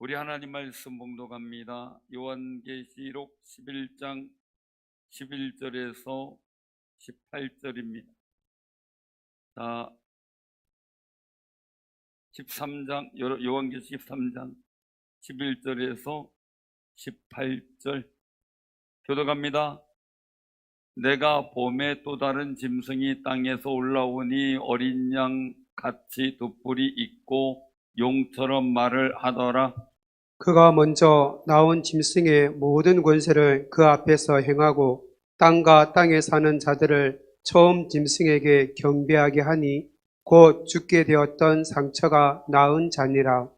우리 하나님 말씀 봉독합니다. 요한계시록 11장 11절에서 18절입니다. 자, 13장 요한계시록 13장 11절에서 18절 교독합니다. 내가 봄에 또 다른 짐승이 땅에서 올라오니 어린 양 같이 돛뿔이 있고 용처럼 말을 하더라. 그가 먼저 나온 짐승의 모든 권세를 그 앞에서 행하고 땅과 땅에 사는 자들을 처음 짐승에게 경배하게 하니 곧 죽게 되었던 상처가 나은 자니라.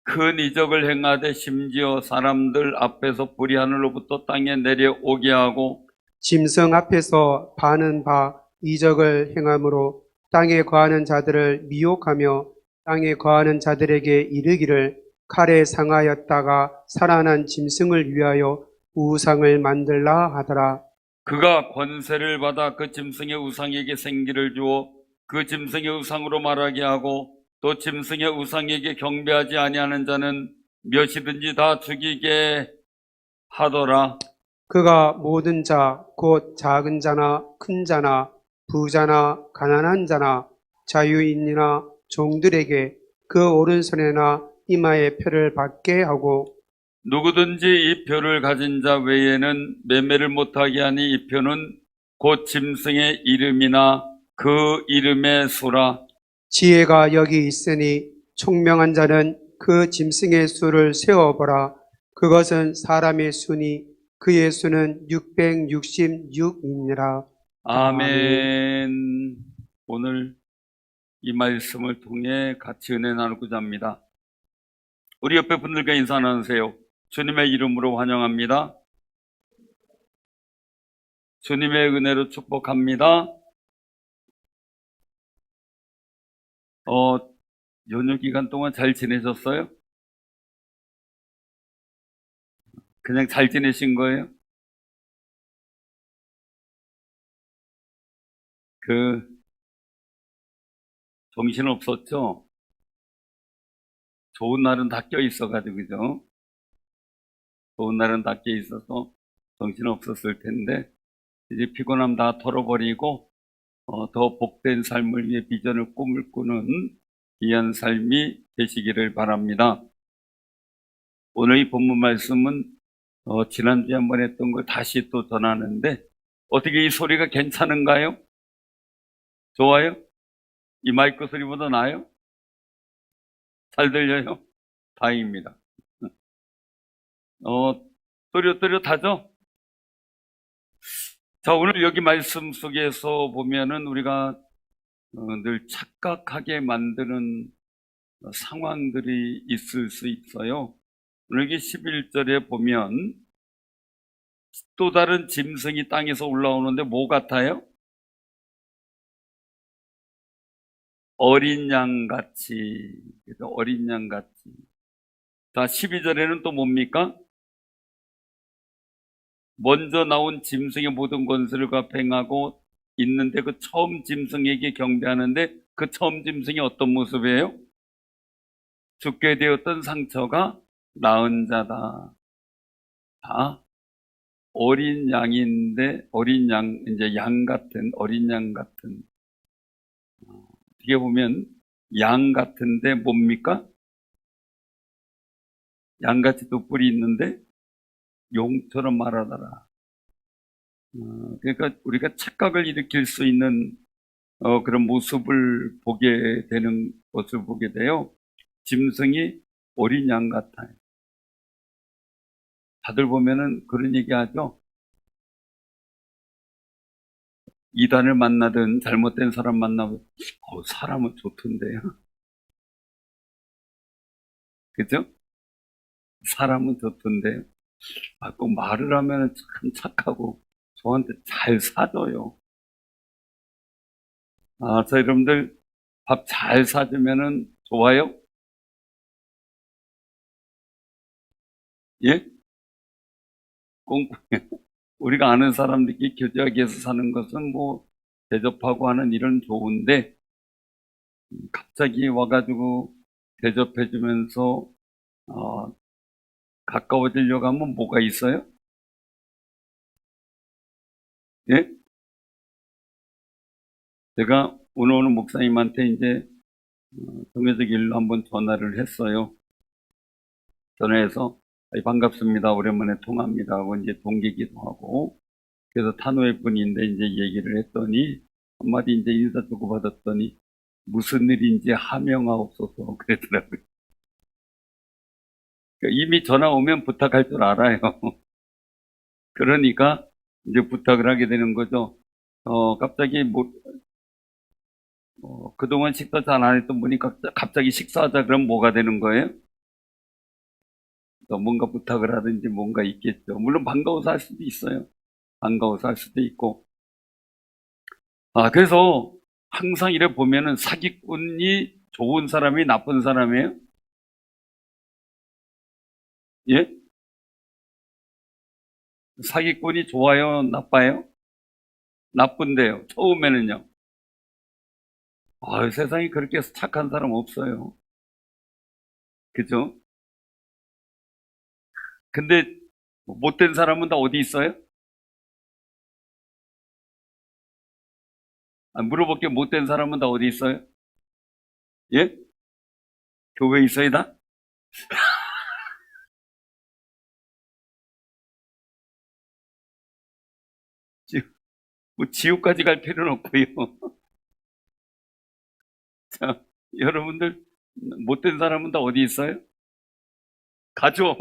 큰 이적을 행하되 심지어 사람들 앞에서 불이 하늘로부터 땅에 내려오게 하고 짐승 앞에서 바는 바 이적을 행함으로 땅에 거하는 자들을 미혹하며 땅에 거하는 자들에게 이르기를 칼에 상하였다가 살아난 짐승을 위하여 우상을 만들라 하더라. 그가 권세를 받아 그 짐승의 우상에게 생기를 주어 그 짐승의 우상으로 말하게 하고 또 짐승의 우상에게 경배하지 아니하는 자는 몇이든지 다 죽이게 하더라. 그가 모든 자, 곧 작은 자나 큰 자나 부자나 가난한 자나 자유인이나 종들에게 그 오른손에나 이마에 표를 받게 하고 누구든지 이 표를 가진 자 외에는 매매를 못하게 하니 이 표는 곧 짐승의 이름이나 그 이름의 수라. 지혜가 여기 있으니 총명한 자는 그 짐승의 수를 세어보라. 그것은 사람의 수니 그의 수는 666이니라. 아멘. 오늘 이 말씀을 통해 같이 은혜 나누고자 합니다. 우리 옆에 분들과 인사 나누세요. 주님의 이름으로 환영합니다. 주님의 은혜로 축복합니다. 연휴 기간 동안 잘 지내셨어요? 그냥 잘 지내신 거예요? 정신 없었죠? 좋은 날은 다 껴있어가지고, 그죠? 좋은 날은 다 껴있어서 정신 없었을 텐데, 이제 피곤함 다 털어버리고, 더 복된 삶을 위해 비전을 꿈을 꾸는 귀한 삶이 되시기를 바랍니다. 오늘 이 본문 말씀은, 지난주에 한번 했던 걸 다시 또 전하는데, 어떻게 이 소리가 괜찮은가요? 좋아요? 이 마이크 소리보다 나아요? 잘 들려요? 다행입니다. 또렷또렷하죠? 자, 오늘 여기 말씀 속에서 보면은 우리가 늘 착각하게 만드는 상황들이 있을 수 있어요. 오늘 여기 11절에 보면 또 다른 짐승이 땅에서 올라오는데 뭐 같아요? 어린 양같이. 어린 양같이. 자, 12절에는 또 뭡니까? 먼저 나온 짐승의 모든 권세를 그 앞에 행하고 있는데 그 처음 짐승에게 경배하는데 그 처음 짐승이 어떤 모습이에요? 죽게 되었던 상처가 나은 자다. 다 어린 양인데 어린 양, 이제 양 같은 어린 양 같은, 어떻게 보면 양 같은데 뭡니까? 양같이 돛뿔이 있는데 용처럼 말하더라. 그러니까 우리가 착각을 일으킬 수 있는 그런 모습을 보게 되는 것을 보게 돼요. 짐승이 어린 양 같아요. 다들 보면은 그런 얘기 하죠. 이단을 만나든 잘못된 사람 만나면 사람은 좋던데요. 그죠? 사람은 좋던데요. 꼭 말을 하면 참 착하고 저한테 잘 사줘요. 저 여러분들 밥 잘 사주면은 좋아요? 예? 꽁꽁해. 우리가 아는 사람들끼리 교제하기 위해서 사는 것은 뭐 대접하고 하는 일은 좋은데 갑자기 와가지고 대접해주면서 가까워지려고 하면 뭐가 있어요? 예? 제가 오늘 목사님한테 이제 동해적 일로 한번 전화를 했어요. 전화해서 반갑습니다. 오랜만에 통화합니다 하고 이제 동기기도 하고 그래서 탄호회 분인데 이제 얘기를 했더니 한마디 이제 인사 주고받았더니 무슨 일인지 하명하옵소서 그랬더라고요. 그러니까 이미 전화 오면 부탁할 줄 알아요. 그러니까 이제 부탁을 하게 되는 거죠. 갑자기 그동안 식사 잘 안 했던 분이 갑자기 식사하자 그러면 뭐가 되는 거예요? 또 뭔가 부탁을 하든지 뭔가 있겠죠. 물론 반가워서 할 수도 있어요. 반가워서 할 수도 있고. 그래서 항상 이래 보면은 사기꾼이 좋은 사람이 나쁜 사람이에요? 예? 사기꾼이 좋아요? 나빠요? 나쁜데요. 처음에는요. 세상에 그렇게 착한 사람 없어요. 그죠? 근데 못된 사람은 다 어디 있어요? 물어볼게 못된 사람은 다 어디 있어요? 예? 교회에 있어야 다? 뭐 지옥까지 갈 필요는 없고요. 자, 여러분들 못된 사람은 다 어디 있어요? 가족.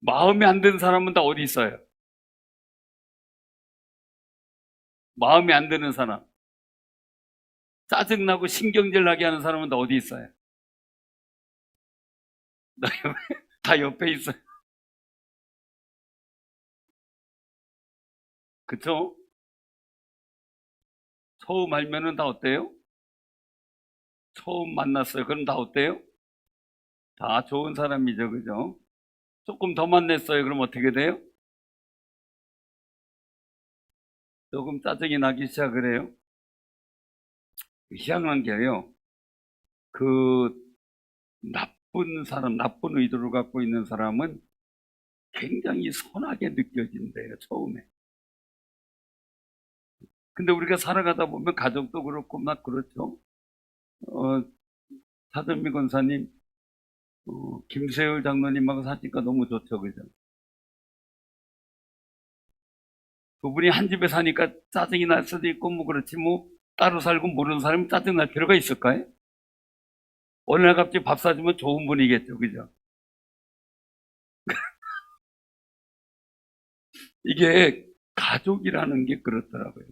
마음에 안 드는 사람은 다 어디 있어요? 마음에 안 드는 사람. 짜증나고 신경질 나게 하는 사람은 다 어디 있어요? 다 옆에 있어요. 그쵸? 처음 알면은 다 어때요? 처음 만났어요. 그럼 다 어때요? 다 좋은 사람이죠. 그죠? 조금 더 만났어요. 그럼 어떻게 돼요? 조금 짜증이 나기 시작을 해요. 희한한 게요. 그 나쁜 사람, 나쁜 의도를 갖고 있는 사람은 굉장히 선하게 느껴진대요. 처음에. 근데 우리가 살아가다 보면 가족도 그렇고 막 그렇죠. 차전미 권사님, 김세율 장로님하고 사니까 너무 좋죠. 그죠? 두 분이 한 집에 사니까 짜증이 날 수도 있고 뭐 그렇지 뭐 따로 살고 모르는 사람이 짜증 날 필요가 있을까요? 어느 날 갑자기 밥 사주면 좋은 분이겠죠. 그죠? 이게 가족이라는 게 그렇더라고요.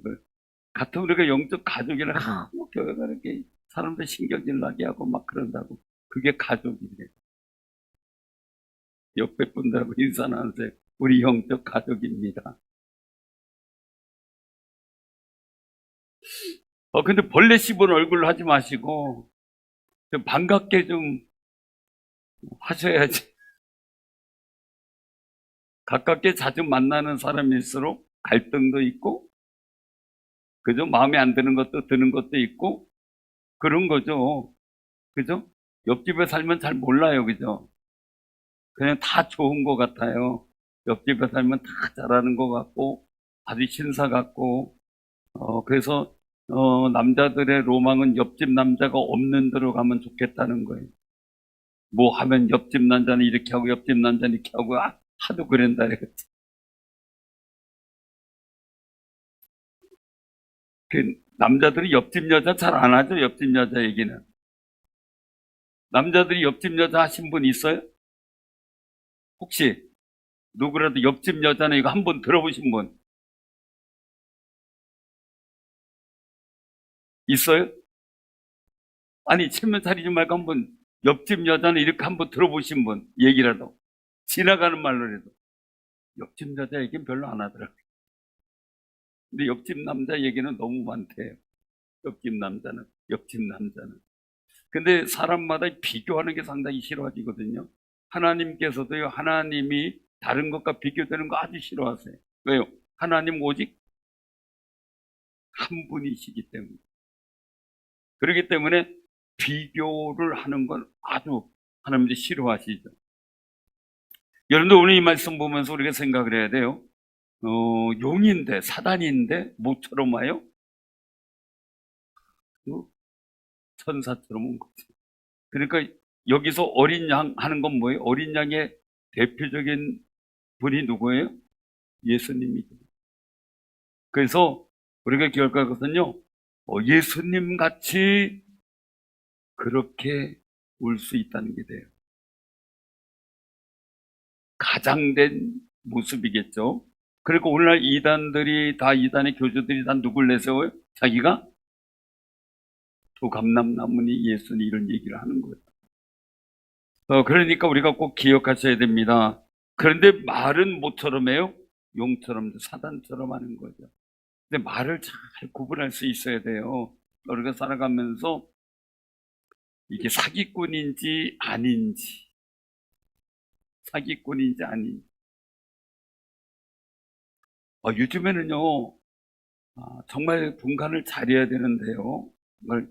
같은 우리가 영적 가족이라 뭐 교회가 이렇게 사람들 신경질 나게 하고 막 그런다고 그게 가족이래요. 옆에 분들하고 인사 나누세요. 우리 영적 가족입니다. 근데 벌레 씹은 얼굴로 하지 마시고 좀 반갑게 좀 하셔야지. 가깝게 자주 만나는 사람일수록 갈등도 있고, 그죠? 마음에 안 드는 것도 드는 것도 있고, 그런 거죠. 그죠? 옆집에 살면 잘 몰라요. 그죠? 그냥 다 좋은 것 같아요. 옆집에 살면 다 잘하는 것 같고, 아주 신사 같고, 그래서, 남자들의 로망은 옆집 남자가 없는 데로 가면 좋겠다는 거예요. 뭐 하면 옆집 남자는 이렇게 하고, 옆집 남자는 이렇게 하고, 하도 그런다. 그랬지. 남자들이 옆집 여자 잘 안 하죠? 옆집 여자 얘기는. 남자들이 옆집 여자 하신 분 있어요? 혹시 누구라도 옆집 여자는 이거 한번 들어보신 분 있어요? 아니, 체면 차리지 말고 한번 옆집 여자는 이렇게 한번 들어보신 분 얘기라도 지나가는 말로라도 옆집 여자 얘기는 별로 안 하더라고요. 근데 옆집 남자 얘기는 너무 많대요. 옆집 남자는. 근데 사람마다 비교하는 게 상당히 싫어지거든요. 하나님께서도요, 하나님이 다른 것과 비교되는 거 아주 싫어하세요. 왜요? 하나님 오직 한 분이시기 때문에. 그렇기 때문에 비교를 하는 건 아주 하나님들이 싫어하시죠. 여러분들 오늘 이 말씀 보면서 우리가 생각을 해야 돼요. 용인데, 사단인데 모처럼 와요? 천사처럼 온 거죠. 그러니까 여기서 어린 양 하는 건 뭐예요? 어린 양의 대표적인 분이 누구예요? 예수님이죠. 그래서 우리가 기억할 것은요, 예수님 같이 그렇게 올 수 있다는 게 돼요. 가장된 모습이겠죠. 그리고 오늘날 이단의 교주들이 다 누굴 내세워요? 자기가 두 감람나무니 예수니 이런 얘기를 하는 거예요. 그러니까 우리가 꼭 기억하셔야 됩니다. 그런데 말은 모처럼 해요? 용처럼, 사단처럼 하는 거죠. 근데 말을 잘 구분할 수 있어야 돼요. 우리가 살아가면서 이게 사기꾼인지 아닌지, 사기꾼인지 아닌지. 요즘에는요, 정말 분간을 잘해야 되는데요. 정말,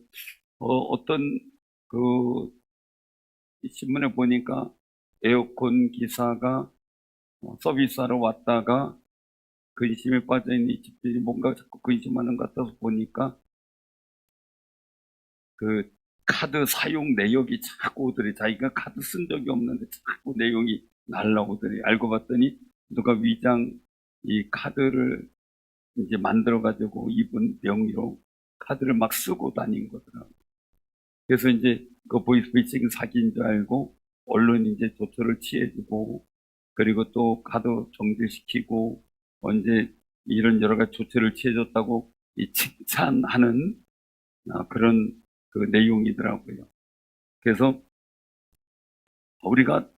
어떤 그 신문에 보니까 에어컨 기사가 서비스하러 왔다가 근심에 빠져있는 집들이 뭔가 자꾸 근심하는 것 같아서 보니까 그 카드 사용 내역이 자꾸 오더래. 자기가 카드 쓴 적이 없는데 자꾸 내용이 날라오더래. 알고 봤더니 누가 위장 이 카드를 이제 만들어가지고 이분 명의로 카드를 막 쓰고 다닌 거더라고요. 그래서 이제 그 보이스피싱 사기인 줄 알고 언론이 이제 조처를 취해주고 그리고 또 카드 정지시키고 언제 이런 여러 가지 조처를 취해줬다고 이 칭찬하는 그런 그 내용이더라고요. 그래서 우리가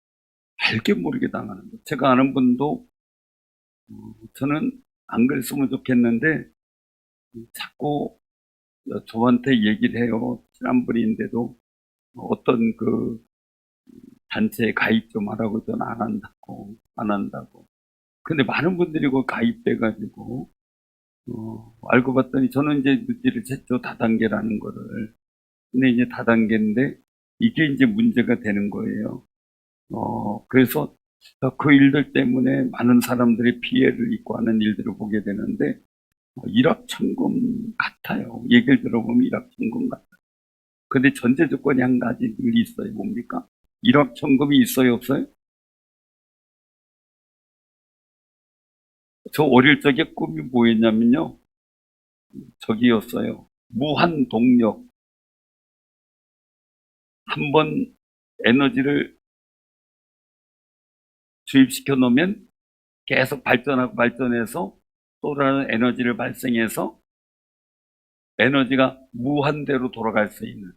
알게 모르게 당하는 거. 제가 아는 분도 저는 안 그랬으면 좋겠는데 자꾸 저한테 얘기를 해요. 친한 분인데도 어떤 그 단체에 가입 좀 하라고 저는 안 한다고. 근데 많은 분들이 그 가입돼가지고 알고 봤더니 저는 이제 눈치를 챘죠. 다단계라는 거를. 근데 이제 다단계인데 이게 이제 문제가 되는 거예요. 그래서 그 일들 때문에 많은 사람들이 피해를 입고 하는 일들을 보게 되는데 일확천금 같아요. 얘기를 들어보면 일확천금 같아요. 근데 전제 조건이 한 가지 늘 있어요. 뭡니까? 일확천금이 있어요, 없어요? 저 어릴 적에 꿈이 뭐였냐면요. 저기였어요. 무한 동력. 한번 에너지를 주입시켜 놓으면 계속 발전하고 발전해서 또 다른 에너지를 발생해서 에너지가 무한대로 돌아갈 수 있는.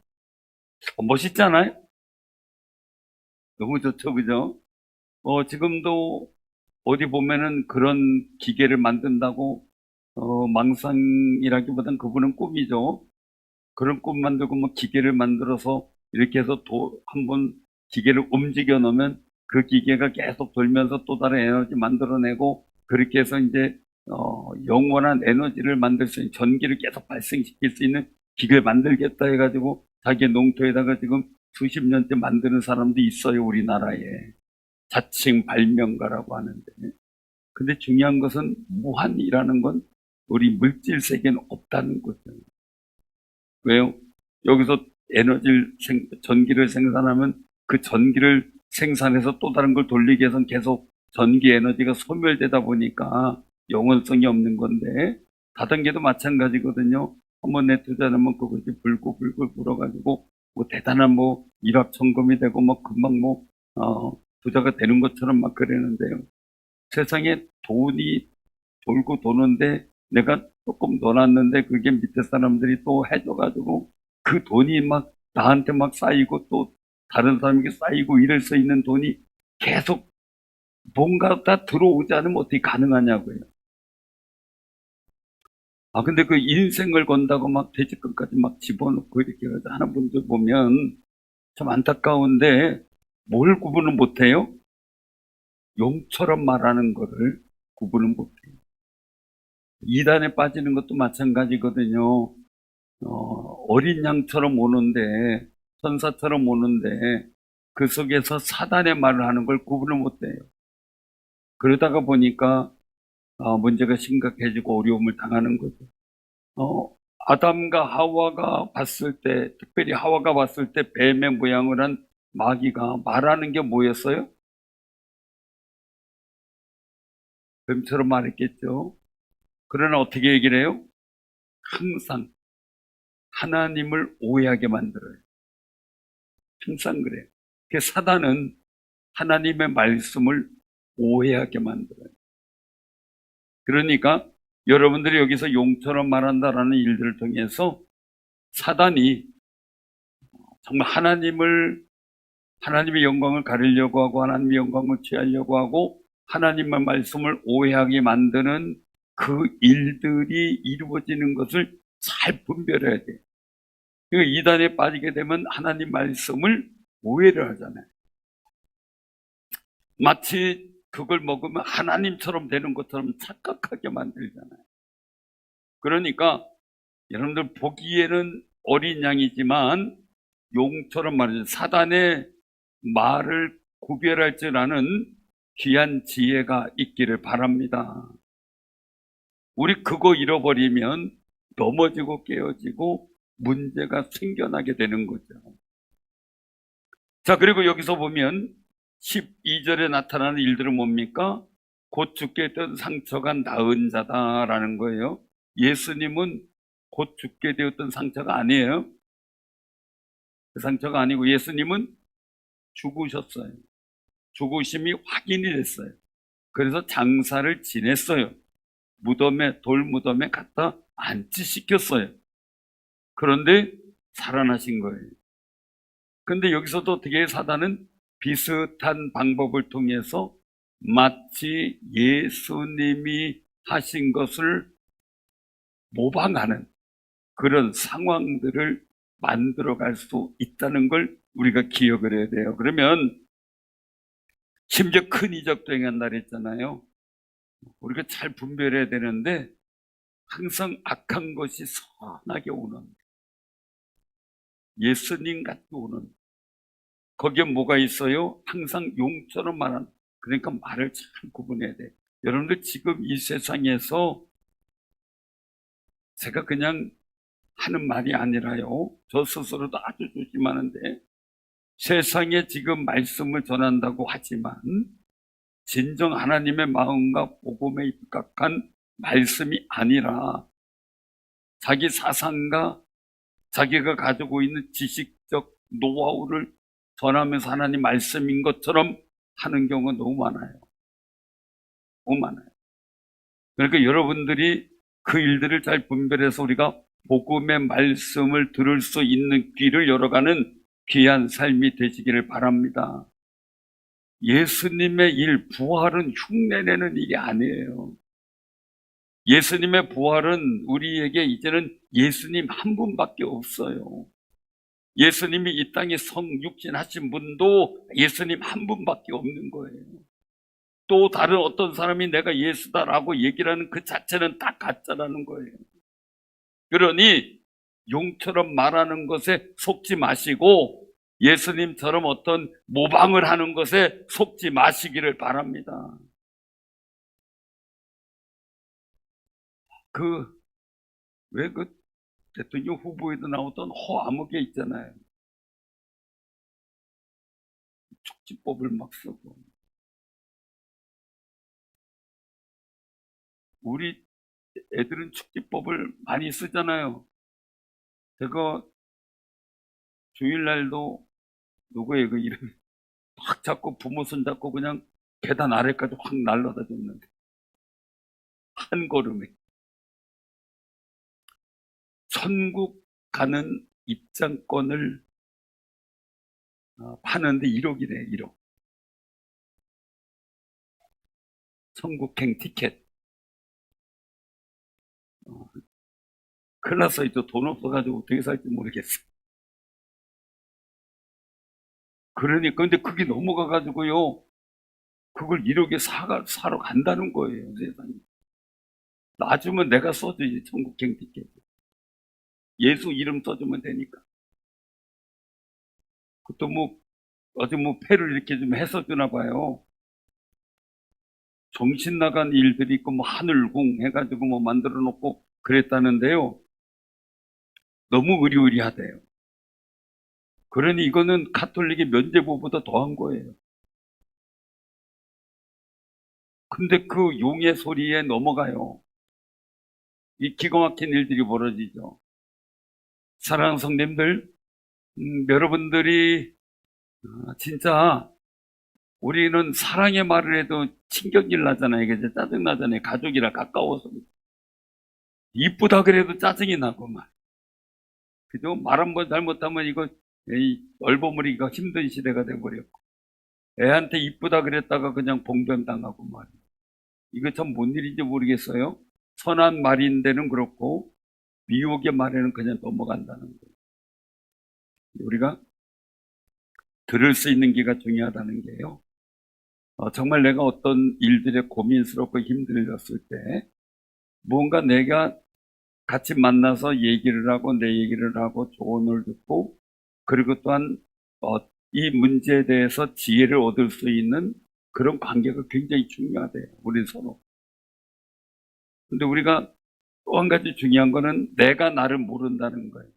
멋있잖아요? 너무 좋죠, 그죠? 지금도 어디 보면은 그런 기계를 만든다고, 망상이라기보단 그분은 꿈이죠. 그런 꿈 만들고 뭐 기계를 만들어서 이렇게 해서 한번 기계를 움직여 놓으면 그 기계가 계속 돌면서 또 다른 에너지 만들어내고 그렇게 해서 이제 영원한 에너지를 만들 수 있는 전기를 계속 발생시킬 수 있는 기계를 만들겠다 해가지고 자기 농토에다가 지금 수십 년째 만드는 사람도 있어요, 우리나라에. 자칭 발명가라고 하는데. 근데 중요한 것은 무한이라는 건 우리 물질 세계는 없다는 거죠. 왜요? 여기서 전기를 생산하면 그 전기를 생산해서 또 다른 걸 돌리기 위해서는 계속 전기 에너지가 소멸되다 보니까 영원성이 없는 건데, 다단계도 마찬가지거든요. 한번 내 투자하면 그것이 불고 불어가지고, 뭐 대단한 뭐 일확천금이 되고, 뭐 금방 부자가 되는 것처럼 막 그러는데요. 세상에 돈이 돌고 도는데 내가 조금 넣어놨는데 그게 밑에 사람들이 또 해줘가지고 그 돈이 막 나한테 막 쌓이고 또 다른 사람에게 쌓이고 이럴 수 있는 돈이 계속 뭔가 다 들어오지 않으면 어떻게 가능하냐고요. 근데 그 인생을 건다고 막 퇴직금까지 막 집어넣고 이렇게 하는 분들 보면 참 안타까운데 뭘 구분을 못해요? 용처럼 말하는 거를 구분을 못해요. 이단에 빠지는 것도 마찬가지거든요. 어린 양처럼 오는데 천사처럼 오는데 그 속에서 사단의 말을 하는 걸 구분을 못해요. 그러다가 보니까 문제가 심각해지고 어려움을 당하는 거죠. 아담과 하와가 봤을 때, 특별히 하와가 봤을 때 뱀의 모양을 한 마귀가 말하는 게 뭐였어요? 뱀처럼 말했겠죠. 그러나 어떻게 얘기를 해요? 항상 하나님을 오해하게 만들어요. 항상 그래요. 그 사단은 하나님의 말씀을 오해하게 만들어요. 그러니까 여러분들이 여기서 용처럼 말한다라는 일들을 통해서 사단이 정말 하나님의 영광을 가리려고 하고 하나님의 영광을 취하려고 하고 하나님의 말씀을 오해하게 만드는 그 일들이 이루어지는 것을 잘 분별해야 돼요. 그러니까 이단에 빠지게 되면 하나님 말씀을 오해를 하잖아요. 마치 그걸 먹으면 하나님처럼 되는 것처럼 착각하게 만들잖아요. 그러니까 여러분들 보기에는 어린 양이지만 용처럼 말이죠. 사단의 말을 구별할 줄 아는 귀한 지혜가 있기를 바랍니다. 우리 그거 잃어버리면 넘어지고 깨어지고 문제가 생겨나게 되는 거죠. 자, 그리고 여기서 보면 12절에 나타나는 일들은 뭡니까? 곧 죽게 되었던 상처가 나은 자다라는 거예요. 예수님은 곧 죽게 되었던 상처가 아니에요. 그 상처가 아니고 예수님은 죽으셨어요. 죽으심이 확인이 됐어요. 그래서 장사를 지냈어요. 돌무덤에 갖다 안치시켰어요. 그런데 살아나신 거예요. 근데 여기서도 어떻게 사단은 비슷한 방법을 통해서 마치 예수님이 하신 것을 모방하는 그런 상황들을 만들어갈 수 있다는 걸 우리가 기억을 해야 돼요. 그러면 심지어 큰 이적도 행한 날 했잖아요. 우리가 잘 분별해야 되는데 항상 악한 것이 선하게 오는, 예수님 같이 오는, 거기에 뭐가 있어요? 항상 용처럼 말하는, 그러니까 말을 잘 구분해야 돼. 여러분들 지금 이 세상에서 제가 그냥 하는 말이 아니라요, 저 스스로도 아주 조심하는데, 세상에 지금 말씀을 전한다고 하지만 진정 하나님의 마음과 복음에 입각한 말씀이 아니라 자기 사상과 자기가 가지고 있는 지식적 노하우를 전하면서 하나님 말씀인 것처럼 하는 경우가 너무 많아요. 너무 많아요. 그러니까 여러분들이 그 일들을 잘 분별해서 우리가 복음의 말씀을 들을 수 있는 귀를 열어가는 귀한 삶이 되시기를 바랍니다. 예수님의 일, 부활은 흉내내는 일이 아니에요. 예수님의 부활은 우리에게 이제는 예수님 한 분밖에 없어요. 예수님이 이 땅에 성육신하신 분도 예수님 한 분밖에 없는 거예요. 또 다른 어떤 사람이 내가 예수다라고 얘기를 하는 그 자체는 다 가짜라는 거예요. 그러니 용처럼 말하는 것에 속지 마시고 예수님처럼 어떤 모방을 하는 것에 속지 마시기를 바랍니다. 왜 대통령 후보에도 나오던 허아무개 있잖아요. 촉지법을 막 쓰고. 우리 애들은 촉지법을 많이 쓰잖아요. 제가 주일날도 누구의 그 이름 확 잡고 부모 손 잡고 그냥 계단 아래까지 확 날라다 줬는데 한 걸음에 천국 가는 입장권을 파는데 1억이래. 1억. 천국행 티켓. 큰일 났어. 이제 돈 없어가지고 어떻게 살지 모르겠어. 그러니까 근데 그게 넘어가가지고요, 그걸 1억에 사러 간다는 거예요. 세상에. 놔주면 내가 써주지. 천국행 티켓. 예수 이름 써주면 되니까. 그것도 뭐 아주 뭐 패를 이렇게 좀 해서 주나 봐요. 정신 나간 일들이 있고 뭐 하늘궁 해가지고 뭐 만들어 놓고 그랬다는데요. 너무 의리의리하대요. 그러니 이거는 가톨릭의 면죄부보다 더한 거예요. 근데 그 용의 소리에 넘어가요. 이 기가 막힌 일들이 벌어지죠. 사랑하는 성님들, 여러분들이 진짜 우리는 사랑의 말을 해도 신경질 나잖아요. 이게 짜증 나잖아요. 가족이라 가까워서. 이쁘다 그래도 짜증이 나고 말. 그죠? 말 한 번 잘못하면 이거 얼버무리기가 힘든 시대가 돼버렸고. 애한테 이쁘다 그랬다가 그냥 봉변 당하고 말이에요. 이거 참 뭔 일인지 모르겠어요. 선한 말인데는 그렇고 미혹의 말에는 그냥 넘어간다는 거예요. 우리가 들을 수 있는 귀가 중요하다는 게요. 정말 내가 어떤 일들에 고민스럽고 힘들었을 때 뭔가 내가 같이 만나서 얘기를 하고 내 얘기를 하고 조언을 듣고 그리고 또한 이 문제에 대해서 지혜를 얻을 수 있는 그런 관계가 굉장히 중요하대요. 우리 서로. 근데 우리가 또 한 가지 중요한 거는 내가 나를 모른다는 거예요.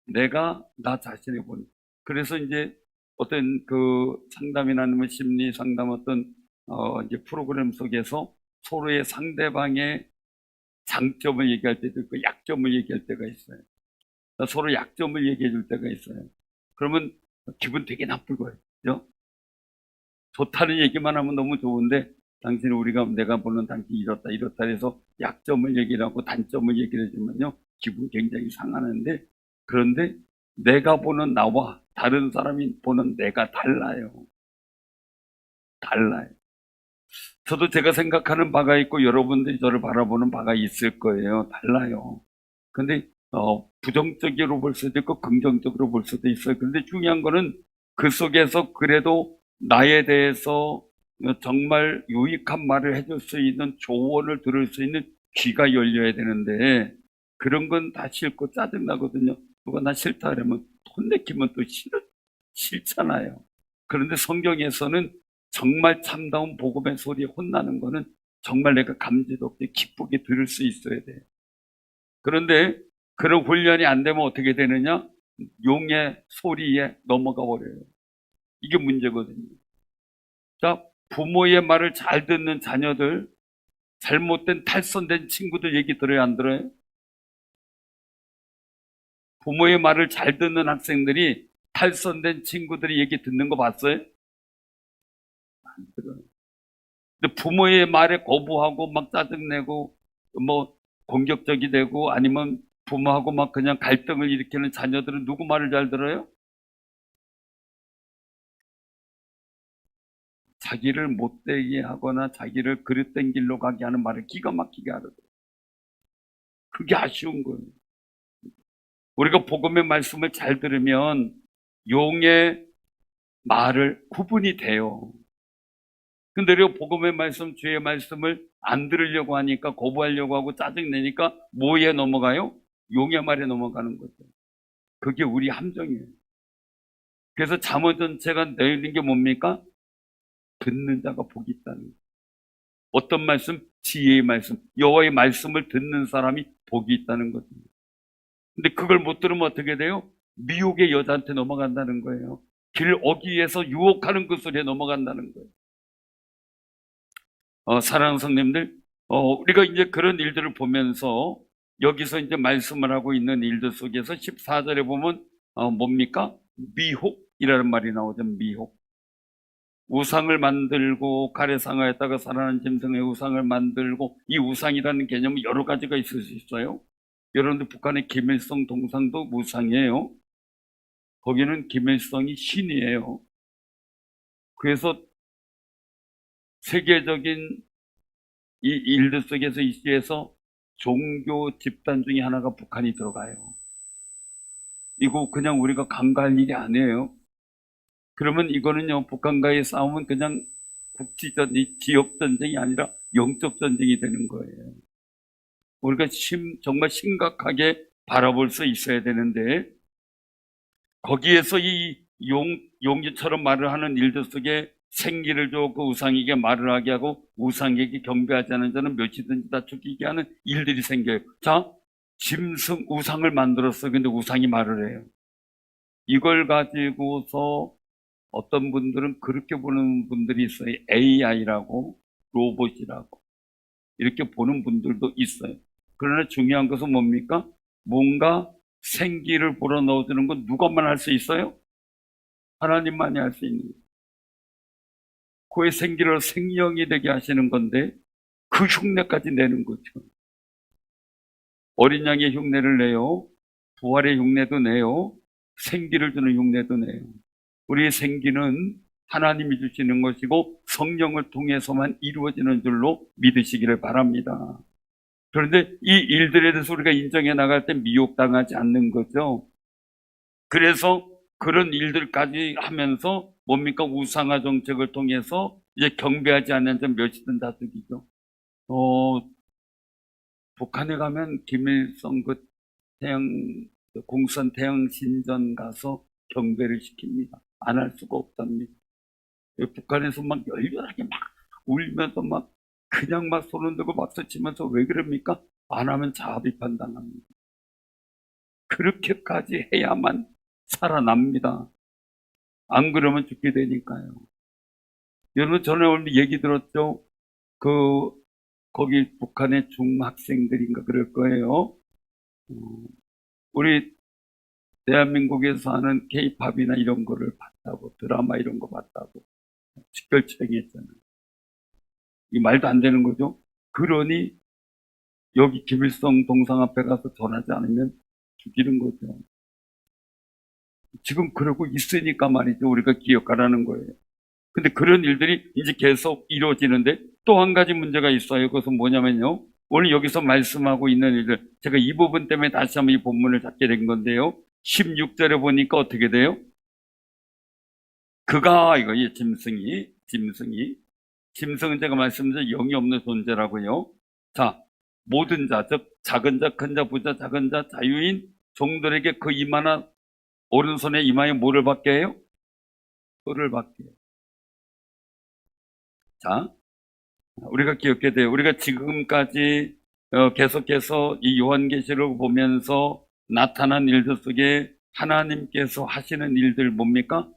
내가 나 자신을 보는. 그래서 이제 어떤 그 상담이나 아니면 심리 상담 어떤 이제 프로그램 속에서 서로의 상대방의 장점을 얘기할 때도 있고 약점을 얘기할 때가 있어요. 서로 약점을 얘기해 줄 때가 있어요. 그러면 기분 되게 나쁠 거예요. 그죠? 좋다는 얘기만 하면 너무 좋은데 당신 우리가 내가 보는 당신 이렇다 이렇다 해서 약점을 얘기를 하고 단점을 얘기를 해주면요 기분 굉장히 상하는데 그런데 내가 보는 나와 다른 사람이 보는 내가 달라요. 달라요. 저도 제가 생각하는 바가 있고 여러분들이 저를 바라보는 바가 있을 거예요. 달라요. 근데 부정적으로 볼 수도 있고 긍정적으로 볼 수도 있어요. 근데 중요한 거는 그 속에서 그래도 나에 대해서 정말 유익한 말을 해줄 수 있는 조언을 들을 수 있는 귀가 열려야 되는데 그런 건 다 싫고 짜증나거든요. 누가 나 싫다 그러면 돈 내키면 또 싫잖아요. 그런데 성경에서는 정말 참다운 복음의 소리에 혼나는 거는 정말 내가 감지도 없이 기쁘게 들을 수 있어야 돼요. 그런데 그런 훈련이 안 되면 어떻게 되느냐? 용의 소리에 넘어가 버려요. 이게 문제거든요. 자, 부모의 말을 잘 듣는 자녀들, 잘못된 탈선된 친구들 얘기 들어요, 안 들어요? 부모의 말을 잘 듣는 학생들이 탈선된 친구들이 얘기 듣는 거 봤어요? 안 들어요. 근데 부모의 말에 거부하고 막 짜증내고 뭐 공격적이 되고 아니면 부모하고 막 그냥 갈등을 일으키는 자녀들은 누구 말을 잘 들어요? 자기를 못되게 하거나 자기를 그릇된 길로 가게 하는 말을 기가 막히게 하거든요. 그게 아쉬운 거예요. 우리가 복음의 말씀을 잘 들으면 용의 말을 구분이 돼요. 근데 우리가 복음의 말씀, 주의 말씀을 안 들으려고 하니까 거부하려고 하고 짜증내니까 뭐에 넘어가요? 용의 말에 넘어가는 거죠. 그게 우리 함정이에요. 그래서 잠언 전체가 내리는 게 뭡니까? 듣는 자가 복이 있다는 거예요. 어떤 말씀? 지혜의 말씀. 여호와의 말씀을 듣는 사람이 복이 있다는 거죠. 근데 그걸 못 들으면 어떻게 돼요? 미혹의 여자한테 넘어간다는 거예요. 길 어기에서 유혹하는 그 소리에 넘어간다는 거예요. 사랑하는 성님들, 우리가 이제 그런 일들을 보면서 여기서 이제 말씀을 하고 있는 일들 속에서 14절에 보면 뭡니까? 미혹이라는 말이 나오죠. 미혹. 우상을 만들고 가래상하에다가 살아난 짐승의 우상을 만들고 이 우상이라는 개념은 여러 가지가 있을 수 있어요. 여러분들 북한의 김일성 동상도 우상이에요. 거기는 김일성이 신이에요. 그래서 세계적인 이 일들 속에서 이시에서 종교 집단 중에 하나가 북한이 들어가요. 이거 그냥 우리가 간과할 일이 아니에요. 그러면 이거는요, 북한과의 싸움은 그냥 지역 전쟁이 아니라 영적 전쟁이 되는 거예요. 우리가 정말 심각하게 바라볼 수 있어야 되는데, 거기에서 이 용기처럼 말을 하는 일들 속에 생기를 줘 그 우상에게 말을 하게 하고 우상에게 경배하지 않은 자는 몇이든지 다 죽이게 하는 일들이 생겨요. 자, 짐승 우상을 만들었어요. 근데 우상이 말을 해요. 이걸 가지고서 어떤 분들은 그렇게 보는 분들이 있어요. AI라고, 로봇이라고. 이렇게 보는 분들도 있어요. 그러나 중요한 것은 뭡니까? 뭔가 생기를 불어넣어주는 건 누가만 할 수 있어요? 하나님만이 할 수 있는 거예요. 그의 생기를 생명이 되게 하시는 건데 그 흉내까지 내는 거죠. 어린 양의 흉내를 내요. 부활의 흉내도 내요. 생기를 주는 흉내도 내요. 우리의 생기는 하나님이 주시는 것이고 성령을 통해서만 이루어지는 줄로 믿으시기를 바랍니다. 그런데 이 일들에 대해서 우리가 인정해 나갈 때 미혹당하지 않는 거죠. 그래서 그런 일들까지 하면서 뭡니까? 우상화 정책을 통해서 이제 경배하지 않는 자 몇이든 다 죽이죠. 북한에 가면 김일성 그 공산 태양 신전 가서 경배를 시킵니다. 안 할 수가 없답니다. 북한에서 막 열렬하게 막 울면서 막 그냥 막 손을 들고 박수 치면서 왜 그럽니까? 안 하면 자비판 당합니다. 그렇게까지 해야만 살아납니다. 안 그러면 죽게 되니까요. 여러분 전에 오늘 얘기 들었죠? 거기 북한의 중학생들인가 그럴 거예요. 우리 대한민국에서 하는 K-팝이나 이런 거를 봤다고, 드라마 이런 거 봤다고 직결추행했잖아요. 이 말도 안 되는 거죠. 그러니 여기 김일성 동상 앞에 가서 전하지 않으면 죽이는 거죠. 지금 그러고 있으니까 말이죠. 우리가 기억하라는 거예요. 근데 그런 일들이 이제 계속 이루어지는데 또 한 가지 문제가 있어요. 그것은 뭐냐면요. 오늘 여기서 말씀하고 있는 일들, 제가 이 부분 때문에 다시 한번 이 본문을 잡게 된 건데요. 16절에 보니까 어떻게 돼요? 그가, 이 짐승은 제가 말씀드린 영이 없는 존재라고요. 자, 모든 자, 즉 작은 자, 큰 자, 부자, 작은 자, 자유인 종들에게 그 이마나 오른손에 이마에 뭐를 받게 해요? 뿔을 받게 해요. 자, 우리가 기억해야 돼요. 우리가 지금까지 계속해서 이 요한계시록을 보면서 나타난 일들 속에 하나님께서 하시는 일들 뭡니까?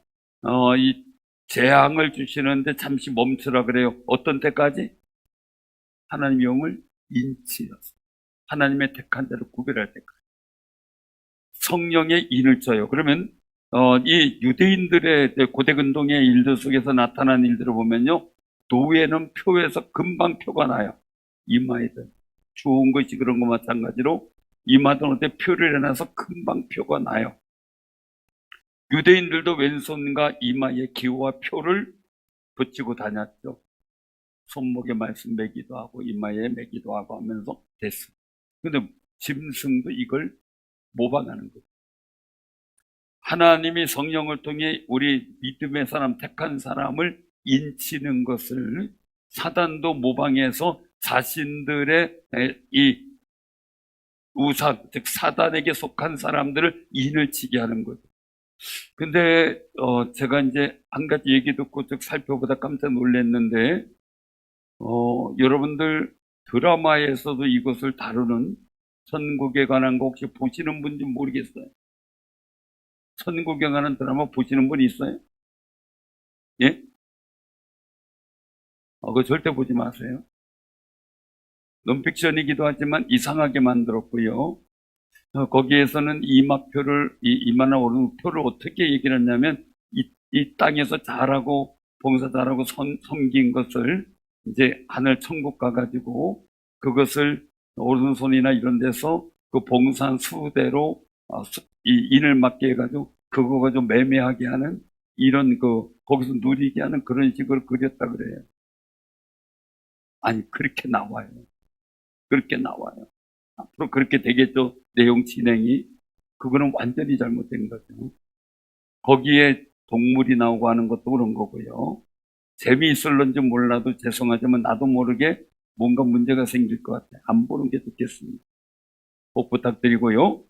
이 재앙을 주시는데 잠시 멈추라 그래요. 어떤 때까지? 하나님 영을 인치여서 하나님의 택한 자를 구별할 때까지 성령의 인을 쳐요. 그러면 이 유대인들의 고대근동의 일들 속에서 나타난 일들을 보면요, 노예는 표에서 금방 표가 나요. 이마에든 좋은 것이 그런 거 마찬가지로 이마든 어때 표를 해놔서 금방 표가 나요. 유대인들도 왼손과 이마에 기호와 표를 붙이고 다녔죠. 손목에 말씀 매기도 하고 이마에 매기도 하고 하면서 됐어요. 근데 짐승도 이걸 모방하는 거예요. 하나님이 성령을 통해 우리 믿음의 사람, 택한 사람을 인치는 것을 사단도 모방해서 자신들의 이 우상, 즉 사단에게 속한 사람들을 인을 치게 하는 거죠. 근데 제가 이제 한 가지 얘기 듣고 쭉 살펴보다 깜짝 놀랐는데 여러분들 드라마에서도 이것을 다루는 천국에 관한 거 혹시 보시는 분인지 모르겠어요. 천국에 관한 드라마 보시는 분 있어요? 예? 그거 절대 보지 마세요. 논픽션이기도 하지만 이상하게 만들었고요. 거기에서는 이만한 오른 표를 어떻게 얘기를 했냐면, 이 땅에서 잘하고, 봉사 잘하고 섬긴 것을 이제 하늘 천국 가가지고, 그것을 오른손이나 이런 데서 그 봉사한 수대로, 이 인을 맡게 해가지고, 그거 가지고 매매하게 하는, 이런 거기서 누리게 하는 그런 식으로 그렸다 그래요. 아니, 그렇게 나와요. 그렇게 나와요. 앞으로 그렇게 되겠죠. 내용 진행이. 그거는 완전히 잘못된 거죠. 거기에 동물이 나오고 하는 것도 그런 거고요. 재미있을런지 몰라도 죄송하지만 나도 모르게 뭔가 문제가 생길 것 같아요. 안 보는 게 좋겠습니다. 꼭 부탁드리고요.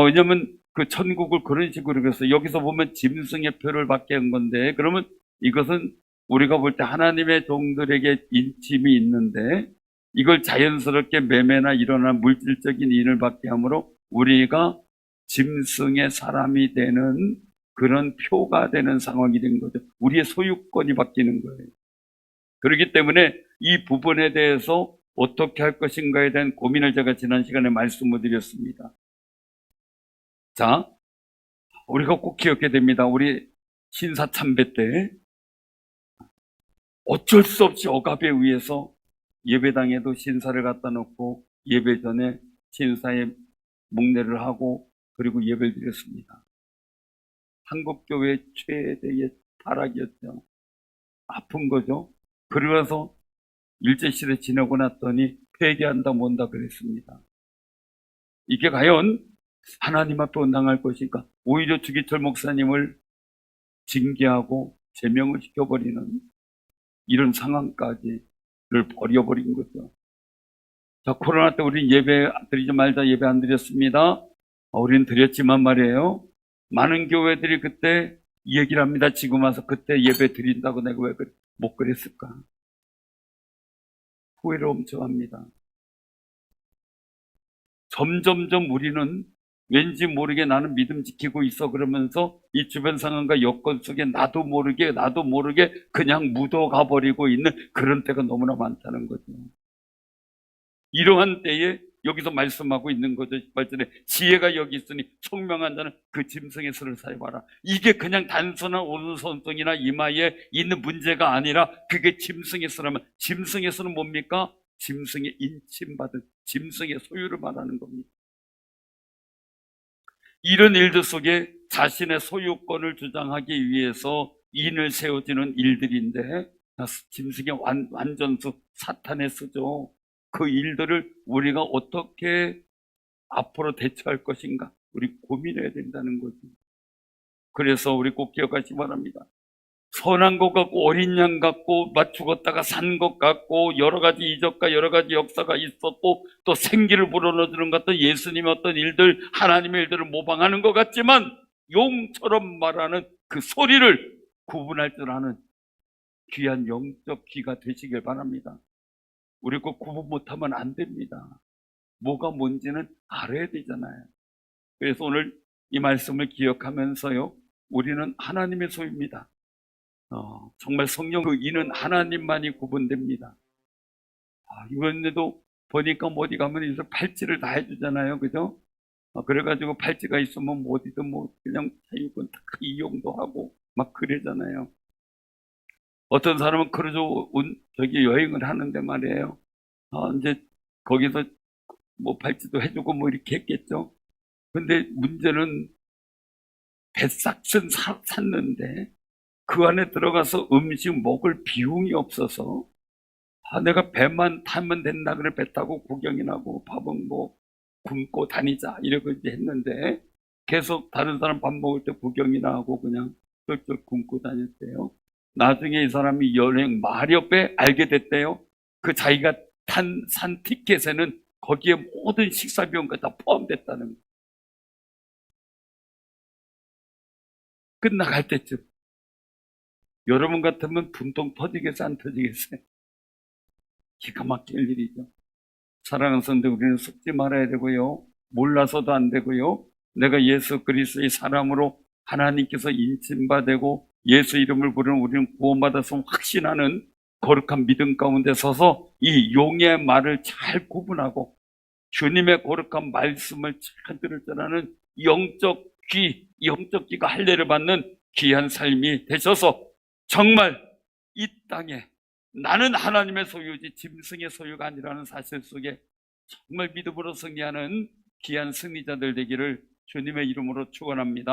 왜냐면 그 천국을 그런 식으로 그렸어요. 여기서 보면 짐승의 표를 받게 한 건데, 그러면 이것은 우리가 볼 때 하나님의 종들에게 인침이 있는데, 이걸 자연스럽게 매매나 일어난 물질적인 인을 받게 함으로 우리가 짐승의 사람이 되는 그런 표가 되는 상황이 된 거죠. 우리의 소유권이 바뀌는 거예요. 그렇기 때문에 이 부분에 대해서 어떻게 할 것인가에 대한 고민을 제가 지난 시간에 말씀을 드렸습니다. 자, 우리가 꼭 기억해야 됩니다. 우리 신사참배 때 어쩔 수 없이 억압에 의해서 예배당에도 신사를 갖다 놓고 예배 전에 신사의 묵례를 하고 그리고 예배를 드렸습니다. 한국교회 최대의 타락이었죠. 아픈 거죠. 그러면서 일제시대 지나고 났더니 회개한다 뭔다 그랬습니다. 이게 과연 하나님 앞에 온당할 것인가? 오히려 주기철 목사님을 징계하고 제명을 시켜버리는 이런 상황까지를 버려버린 거죠. 자, 코로나 때 우리 예배 드리지 말자 예배 안 드렸습니다. 우리는 드렸지만 말이에요. 많은 교회들이 그때 이 얘기를 합니다. 지금 와서 그때 예배 드린다고 내가 왜 못 그랬을까? 후회를 엄청 합니다. 점점점 우리는 왠지 모르게 나는 믿음 지키고 있어 그러면서 이 주변 상황과 여건 속에 나도 모르게 그냥 묻어가 버리고 있는 그런 때가 너무나 많다는 거죠. 이러한 때에 여기서 말씀하고 있는 거죠. 18절에 지혜가 여기 있으니 총명한 자는 그 짐승의 수를 사용하라. 이게 그냥 단순한 오른손등이나 이마에 있는 문제가 아니라 그게 짐승의 수라면, 짐승의 수는 뭡니까? 짐승의 인침받은 짐승의 소유를 말하는 겁니다. 이런 일들 속에 자신의 소유권을 주장하기 위해서 인을 세워지는 일들인데, 짐승의 완전수 사탄의 수죠. 그 일들을 우리가 어떻게 앞으로 대처할 것인가 우리 고민해야 된다는 거죠. 그래서 우리 꼭 기억하시기 바랍니다. 선한 것 같고 어린 양 같고 죽었다가 산 것 같고 여러 가지 이적과 여러 가지 역사가 있었고 또 생기를 불어넣어주는 것 같은 예수님의 어떤 일들, 하나님의 일들을 모방하는 것 같지만 용처럼 말하는 그 소리를 구분할 줄 아는 귀한 영적 귀가 되시길 바랍니다. 우리 꼭 구분 못하면 안 됩니다. 뭐가 뭔지는 알아야 되잖아요. 그래서 오늘 이 말씀을 기억하면서요, 우리는 하나님의 소유입니다. 정말 성령 그 이는 하나님만이 구분됩니다. 이번에도 보니까 어디 가면 이제 팔찌를 다 해주잖아요, 그죠? 그래가지고 팔찌가 있으면 어디든 그냥 자유권 다 이용도 하고 막 그러잖아요. 어떤 사람은 그러죠, 여행을 하는데 말이에요. 이제 거기서 팔찌도 해주고 이렇게 했겠죠. 근데 문제는 배싹은 샀는데 그 안에 들어가서 음식 먹을 비용이 없어서 내가 배만 타면 된다 그래 배 타고 구경이나 하고 밥은 굶고 다니자 이러고 이제 했는데 계속 다른 사람 밥 먹을 때 구경이나 하고 그냥 쫄쫄 굶고 다녔대요. 나중에 이 사람이 여행 마렵에 알게 됐대요. 그 자기가 산 티켓에는 거기에 모든 식사 비용까지 다 포함됐다는 거예요. 끝나갈 때쯤 여러분 같으면 분통 터지겠어요, 안 터지겠어요? 기가 막힐 일이죠. 사랑하는 성도, 우리는 속지 말아야 되고요, 몰라서도 안 되고요, 내가 예수 그리스도의 사람으로 하나님께서 인침받고 예수 이름을 부르는 우리는 구원받아서 확신하는 거룩한 믿음 가운데 서서 이 용의 말을 잘 구분하고 주님의 거룩한 말씀을 잘 들을 줄 아는 영적 귀가 할례를 받는 귀한 삶이 되셔서 정말 이 땅에 나는 하나님의 소유지 짐승의 소유가 아니라는 사실 속에 정말 믿음으로 승리하는 귀한 승리자들 되기를 주님의 이름으로 축원합니다.